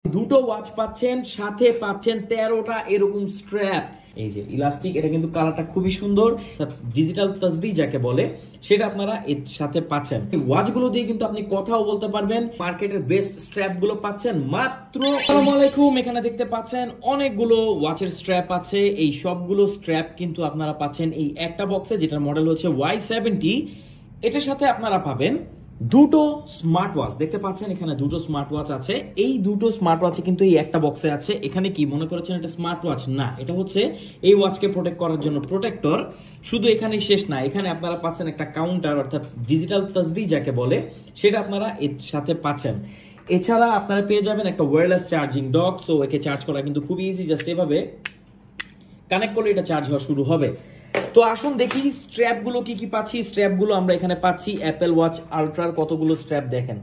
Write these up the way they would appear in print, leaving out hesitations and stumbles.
দুটো ওয়াচ পাচ্ছেন, সাথে পাচ্ছেন 13টা এরকম স্ট্র্যাপ। এই যে ইলাস্টিক, এটা কিন্তু কালারটা খুবই সুন্দর, ডিজিটাল তাসবিহ যাকে বলে সেটা আপনারা এর সাথে পাচ্ছেন। এই ওয়াচগুলো দিয়ে কিন্তু আপনি কথাও বলতে পারবেন। মার্কেটের বেস্ট স্ট্র্যাপ গুলো পাচ্ছেন মাত্র। আসসালামু আলাইকুম, এখানে দেখতে পাচ্ছেন অনেকগুলো ওয়াচের স্ট্র্যাপ আছে। এই সবগুলো স্ট্র্যাপ কিন্তু আপনারা পাচ্ছেন এই একটা বক্সে, যেটার মডেল হচ্ছে Y70। এটার সাথে আপনারা পাবেন দুটো স্মার্ট ওয়াচ। দেখতে পাচ্ছেন এখানে দুটো স্মার্ট ওয়াচ আছে। এই দুটো স্মার্ট ওয়াচ কিন্তু এই একটা বক্সে আছে। এখানে কি মনে করেছেন এটা স্মার্ট ওয়াচ? না, এটা হচ্ছে এই ওয়াচকে প্রোটেক্ট করার জন্য প্রোটেক্টর। শুধু এখানেই শেষ না, এখানে আপনারা পাচ্ছেন একটা কাউন্টার, অর্থাৎ ডিজিটাল তাসবিহ যাকে বলে সেটা আপনারা এর সাথে পাচ্ছেন। এছাড়া আপনারা পেয়ে যাবেন একটা ওয়্যারলেস চার্জিং ডক। সো একে চার্জ করা কিন্তু খুবই ইজি, জাস্ট এভাবে কানেক্ট করলে এটা চার্জ হওয়া শুরু হবে। তো আসুন দেখি স্ট্র্যাপ গুলো কি কি পাচ্ছি। স্ট্র্যাপ গুলো আমরা এখানে পাচ্ছি অ্যাপেল ওয়াচ আলট্রার কতগুলো স্ট্র্যাপ দেখেন,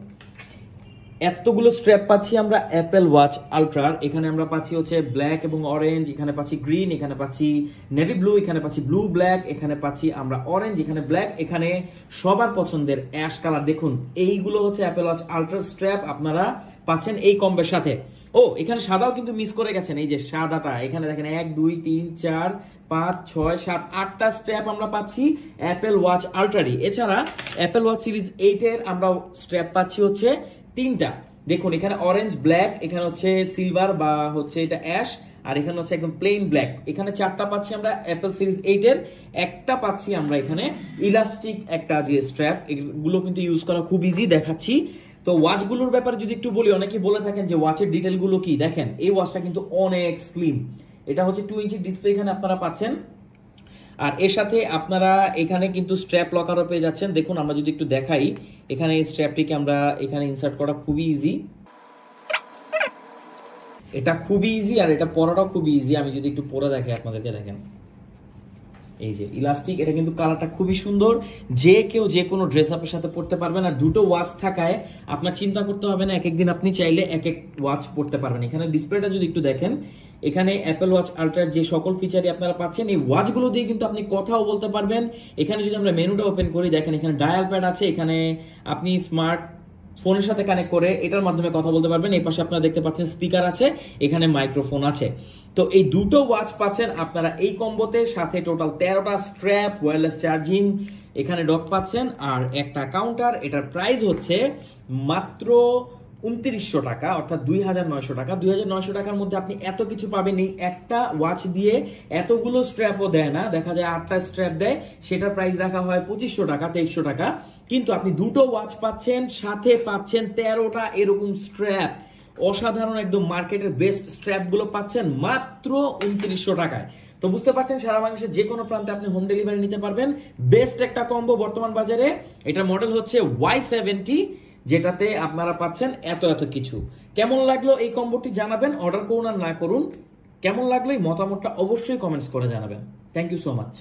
এতগুলো স্ট্র্যাপ পাচ্ছি আমরা অ্যাপেল ওয়াচ আলট্রার। এখানে আমরা পাচ্ছি হচ্ছে ব্ল্যাক এবং অরেঞ্জ, এখানে পাচ্ছি গ্রিন, এখানে পাচ্ছি নেভি ব্লু, এখানে পাচ্ছি ব্লু ব্ল্যাক, এখানে পাচ্ছি আমরা অরেঞ্জ, এখানে ব্ল্যাক, এখানে সবার পছন্দের অ্যাশ কালার। দেখুন এইগুলো হচ্ছে অ্যাপেল ওয়াচ আলট্রা স্ট্র্যাপ, আপনারা পাচ্ছেন এই কম্বের সাথে। ও এখানে সাদাও কিন্তু মিস করে গেছেন, এই যে সাদাটা এখানে দেখেন 1 2 3 4 5 6 7 8টা স্ট্র্যাপ আমরা পাচ্ছি অ্যাপেল ওয়াচ আলট্রারি। এছাড়া অ্যাপেল ওয়াচ সিরিজ 8 এর আমরা স্ট্র্যাপ পাচ্ছি হচ্ছে 3টা। দেখুন এখানে অরেঞ্জ ব্ল্যাক, এখানে হচ্ছে সিলভার বা হচ্ছে এটা অ্যাশ, আর এখানে হচ্ছে একদম প্লেন ব্ল্যাক। এখানে 4টা পাচ্ছি আমরা অ্যাপেল সিরিজ 8 এর, একটা পাচ্ছি আমরা এখানে ইলাস্টিক একটা যে স্ট্র্যাপ। এগুলো কিন্তু ইউজ করা খুব ইজি, দেখাচ্ছি। তো ওয়াচগুলোর ব্যাপারে যদি একটু বলি, অনেকেই বলে থাকেন যে ওয়াচের ডিটেলগুলো কি। দেখেন এই ওয়াচটা কিন্তু অনেক স্লিম, এটা হচ্ছে 2 ইঞ্চি ডিসপ্লে এখানে আপনারা পাচ্ছেন। আর এর সাথে আপনারা এখানে কিন্তু স্ট্র্যাপ লকারও পেয়ে যাচ্ছেন। দেখুন আমরা যদি একটু দেখাই, এখানে এই স্ট্র্যাপটিকে আমরা এখানে ইনসার্ট করা খুবই ইজি, এটা খুবই ইজি, আর এটা পরাটাও খুবই ইজি। আমি যদি একটু পরে দেখাই আপনাদেরকে, দেখেন এই যে ইলাস্টিক, এটা কিন্তু কালারটা খুবই সুন্দর, যে কেউ যে কোনো ড্রেস আপের সাথে পরতে পারবেন। আর দুটো ওয়াচ থাকায় আপনার চিন্তা করতে হবে না, এক একদিন আপনি চাইলে এক এক ওয়াচ পরতে পারবেন। এখানে ডিসপ্লেটা যদি একটু দেখেন, এখানে অ্যাপেল ওয়াচ আলট্রার যে সকল ফিচারই আপনারা পাচ্ছেন, এই ওয়াচগুলো দিয়ে কিন্তু আপনি কথাও বলতে পারবেন। এখানে যদি আমরা মেনুটা ওপেন করি, দেখেন এখানে ডায়াল প্যাড আছে, এখানে আপনি স্মার্ট ফোনের সাথে কানেক্ট করে এটার মাধ্যমে কথা বলতে পারবেন। এই পাশে আপনারা দেখতে পাচ্ছেন স্পিকার আছে, এখানে মাইক্রোফোন আছে। তো এই দুটো ওয়াচ পাচ্ছেন আপনারা এই কম্বোতে, সাথে টোটাল 13টা স্ট্র্যাপ, ওয়্যারলেস চার্জিং, এখানে ডক পাচ্ছেন, আর একটা কাউন্টার। এটার প্রাইস হচ্ছে মাত্র 2900 টাকা, অর্থাৎ 2900 টাকা। 2900 টাকার মধ্যে আপনি এত কিছু পাবেন। এই একটা ওয়াচ দিয়ে এতগুলো স্ট্র্যাপও দেয় না, দেখা যায় 8টা স্ট্র্যাপ দেয়, সেটার প্রাইস রাখা হয় 2500 টাকা, 2300 টাকা। কিন্তু আপনি দুটো ওয়াচ পাচ্ছেন, সাথে পাচ্ছেন 13টা এরকম স্ট্র্যাপ। অসাধারণ, একদম মার্কেটের বেস্ট স্ট্র্যাপ গুলো পাচ্ছেন মাত্র 2900 টাকায়। তো বুঝতে পারছেন সারা বাংলাদেশের যে কোনো প্রান্তে আপনি হোম ডেলিভারি নিতে পারবেন। বেস্ট একটা কম্বো বর্তমান বাজারে। এটার মডেল হচ্ছে Y70, যেটাতে আপনারা পাচ্ছেন এত এত কিছু। কেমন লাগলো এই কম্বোটি জানাবেন, অর্ডার করুন আর না করুন, কেমন লাগলো এই মতামতটা অবশ্যই কমেন্টস করে জানাবেন। Thank you so much.